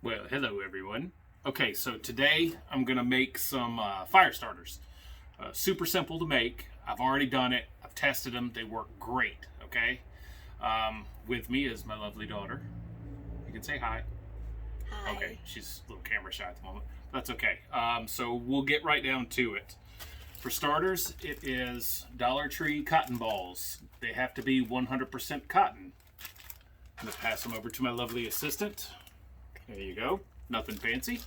Well, hello everyone. Okay, so today I'm gonna make some fire starters. Super simple to make. I've already done it. I've tested them. They work great. Okay. With me is my lovely daughter. You can say hi. Okay, Hi. she's a little camera shy at the moment. That's okay. So we'll get right down to it. For starters, it is Dollar Tree cotton balls. They have to be 100% cotton. I'm gonna pass them over to my lovely assistant. There you go. Nothing fancy.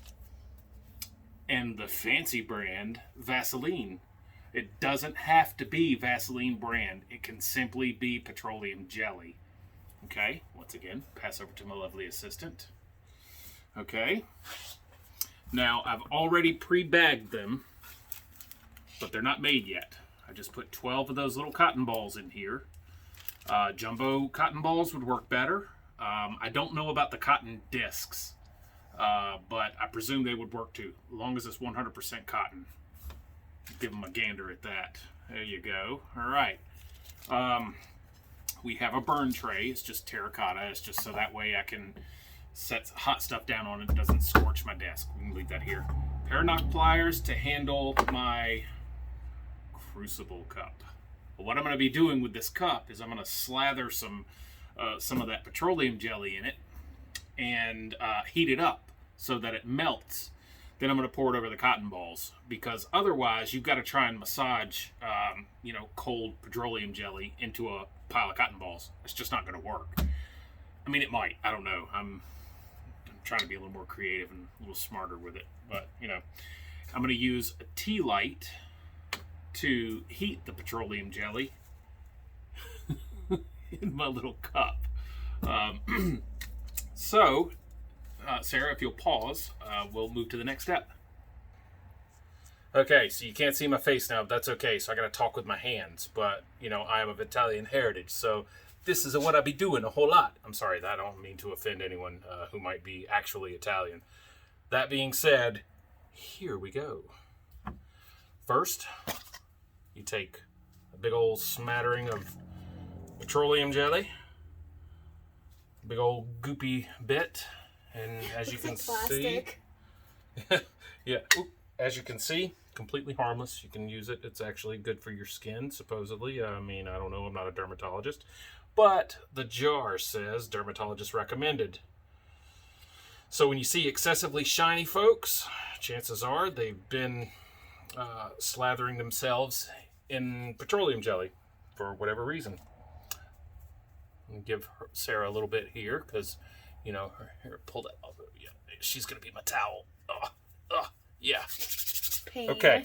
And the fancy brand, Vaseline. It doesn't have to be Vaseline brand. It can simply be petroleum jelly. Okay, once again, pass over to my lovely assistant. Okay. Now, I've already pre-bagged them, but they're not made yet. I just put 12 of those little cotton balls in here. Jumbo cotton balls would work better. I don't know about the cotton discs, but I presume they would work too, as long as it's 100% cotton. Give them a gander at that. There you go. All right. We have a burn tray. It's just terracotta. It's just so that way I can set hot stuff down on it. It doesn't scorch my desk. We can leave that here. Pair of knock pliers to handle my crucible cup. But what I'm going to be doing with this cup is I'm going to slather some of that petroleum jelly in it and heat it up so that it melts. Then I'm going to pour it over the cotton balls, because otherwise you've got to try and massage, cold petroleum jelly into a pile of cotton balls. It's just not going to work. I mean, it might. I don't know. I'm trying to be a little more creative and a little smarter with it. But, I'm going to use a tea light to heat the petroleum jelly in my little cup. Sarah, if you'll pause, we'll move to the next step. Okay, so you can't see my face now, but that's okay. So I got to talk with my hands. But, I am of Italian heritage, so this is what I be doing a whole lot. I'm sorry, I don't mean to offend anyone who might be actually Italian. That being said, here we go. First, you take a big old smattering of petroleum jelly, big old goopy bit, and as you can see, yeah, as you can see, completely harmless. You can use it. It's actually good for your skin, supposedly. I mean, I don't know. I'm not a dermatologist, but the jar says dermatologist recommended. So when you see excessively shiny folks, chances are they've been slathering themselves in petroleum jelly for whatever reason. Give Sarah a little bit here, because here, pull that up. Yeah, she's gonna be my towel. Yeah. Pain. Okay,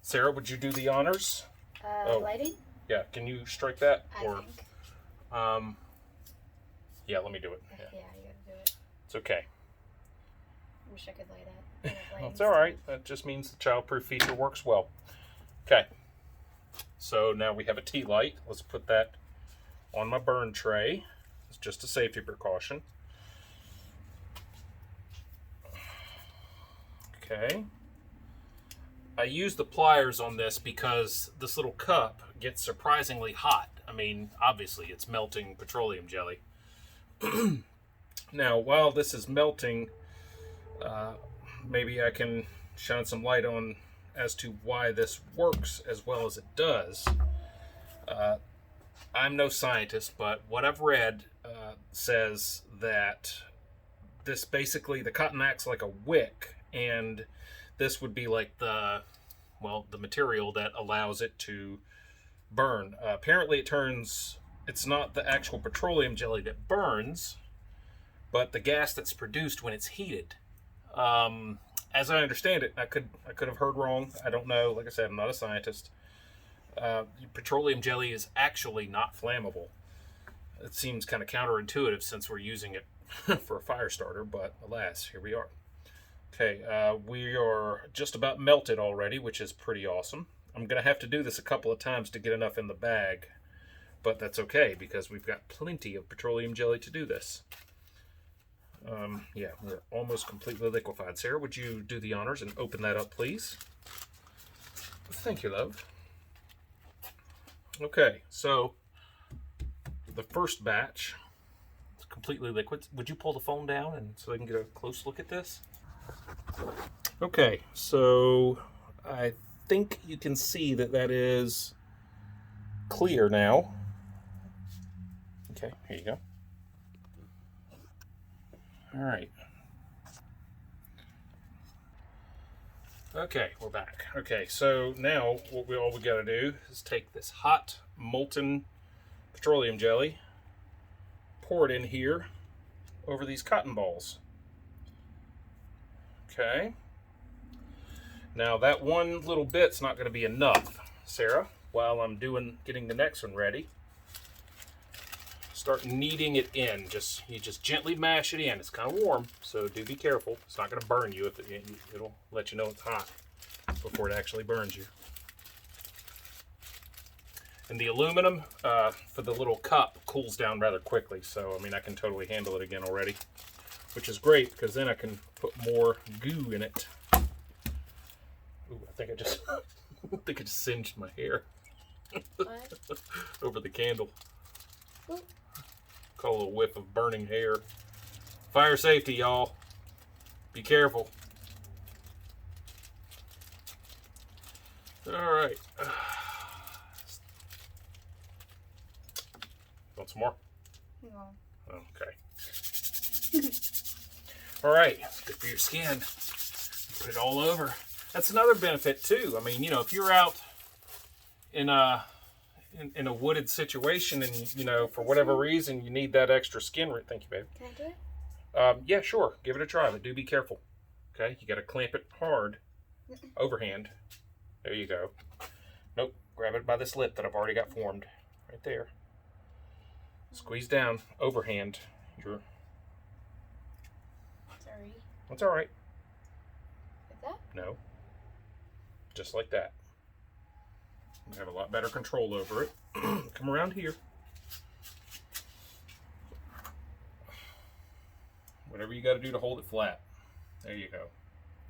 Sarah, would you do the honors? Lighting? Yeah, can you strike that? I think. Yeah, let me do it. Yeah, you gotta do it. It's okay. I wish I could light it. That's all right. That just means the childproof feature works well. Okay. So now we have a tea light. Let's put that on my burn tray. It's just a safety precaution. Okay. I use the pliers on this because this little cup gets surprisingly hot. I mean, obviously it's melting petroleum jelly. Now, while this is melting, maybe I can shine some light on as to why this works as well as it does. I'm no scientist, but what I've read says that this basically, the cotton acts like a wick, and this would be like the material that allows it to burn. Apparently it's not the actual petroleum jelly that burns, but the gas that's produced when it's heated. As I understand it, I could have heard wrong. I don't know. Like I said, I'm not a scientist. Petroleum jelly is actually not flammable. It seems kind of counterintuitive since we're using it for a fire starter, but alas, here we are. Okay, we are just about melted already, which is pretty awesome. I'm going to have to do this a couple of times to get enough in the bag, but that's okay because we've got plenty of petroleum jelly to do this. Yeah, we're almost completely liquefied. Sarah, would you do the honors and open that up, please? Thank you, love. Okay, so the first batch, let's completely liquid. Would you pull the phone down and so I can get a close look at this? Okay, so I think you can see that that is clear now. Okay, here you go. All right. Okay, we're back. Okay, so now all we got to do is take this hot molten petroleum jelly, pour it in here over these cotton balls. Okay. Now that one little bit's not going to be enough, Sarah. While I'm getting the next one ready, start kneading it in. You just gently mash it in. It's kind of warm, so do be careful. It's not going to burn you. It'll let you know it's hot before it actually burns you. And the aluminum for the little cup cools down rather quickly, so I mean I can totally handle it again already, which is great because then I can put more goo in it. Ooh, I think I just singed my hair. What? Over the candle. Ooh. Call a whiff of burning hair. Fire safety, y'all. Be careful. All right. Want some more? No. Okay. All right. It's good for your skin. Put it all over. That's another benefit too. I mean, if you're out in a wooded situation and for whatever reason you need that extra skin. Thank you, babe. Can I do it? Yeah, sure. Give it a try, but do be careful. Okay, you got to clamp it hard, overhand. There you go. Nope. Grab it by this lip that I've already got formed, right there. Squeeze down, overhand. Sorry. That's all right. Like that? No. Just like that. You have a lot better control over it. Come around here. Whatever you got to do to hold it flat. There you go.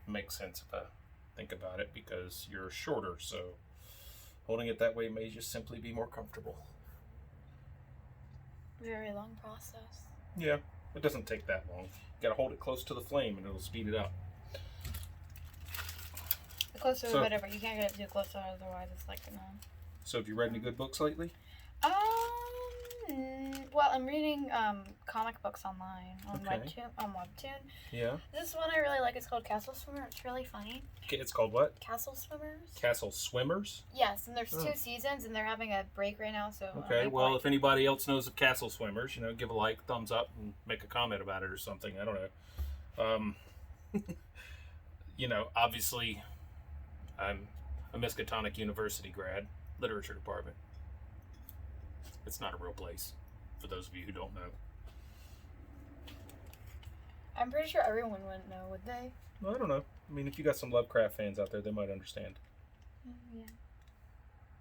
Makes sense if I think about it because you're shorter, so holding it that way may just simply be more comfortable. Very long process. Yeah, it doesn't take that long. You got to hold it close to the flame and it'll speed it up. Closer to whatever. You can't get it too close, otherwise it's like gonna. So have you read any good books lately? Well, I'm reading comic books online on Webtoon. Yeah. This one I really like. It's called Castle Swimmer. It's really funny. It's called what? Castle Swimmers. Castle Swimmers? Yes, and there's 2 seasons, and they're having a break right now. So. Okay. Well, if anybody else knows of Castle Swimmers, give a like, thumbs up, and make a comment about it or something. I don't know. Obviously, I'm a Miskatonic University grad, literature department. It's not a real place, for those of you who don't know. I'm pretty sure everyone wouldn't know, would they? Well, I don't know. I mean, if you got some Lovecraft fans out there, they might understand. Yeah.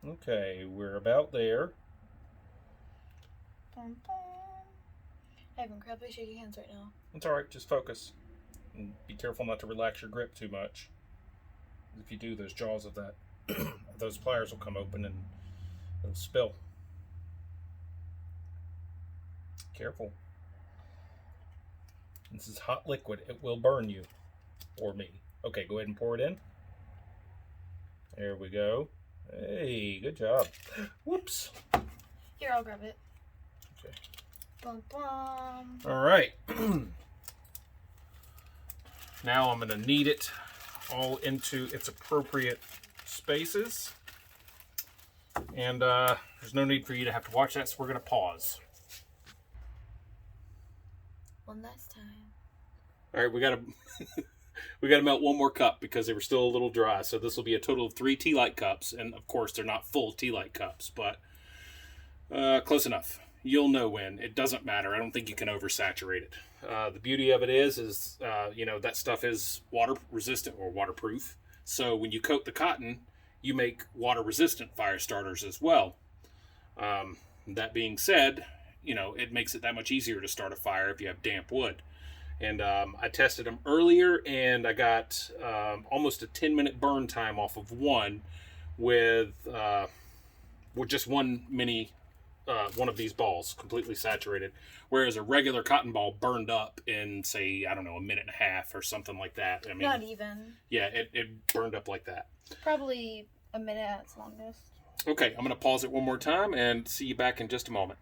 Okay, we're about there. Bum, bum. I have incredibly shaky hands right now. It's alright, just focus. And be careful not to relax your grip too much. If you do, those jaws of those pliers will come open and it'll spill. Careful. This is hot liquid. It will burn you. Or me. Okay, go ahead and pour it in. There we go. Hey, good job. Whoops. Here, I'll grab it. Okay. Bum, bum. All right. Now I'm going to knead it all into its appropriate spaces. And there's no need for you to have to watch that, so we're going to pause. One last time. All right, we got to melt one more cup because they were still a little dry. So this will be a total of 3 tea light cups, and of course they're not full tea light cups, but close enough. You'll know when. It doesn't matter. I don't think you can oversaturate it. The beauty of it is that stuff is water resistant or waterproof. So when you coat the cotton, you make water resistant fire starters as well. That being said, it makes it that much easier to start a fire if you have damp wood. And I tested them earlier, and I got almost a 10-minute burn time off of one with just one mini one of these balls completely saturated, whereas a regular cotton ball burned up in, say, I don't know, a minute and a half or something like that. I mean, not even. Yeah, it burned up like that. Probably a minute at its longest. Okay, I'm going to pause it one more time and see you back in just a moment.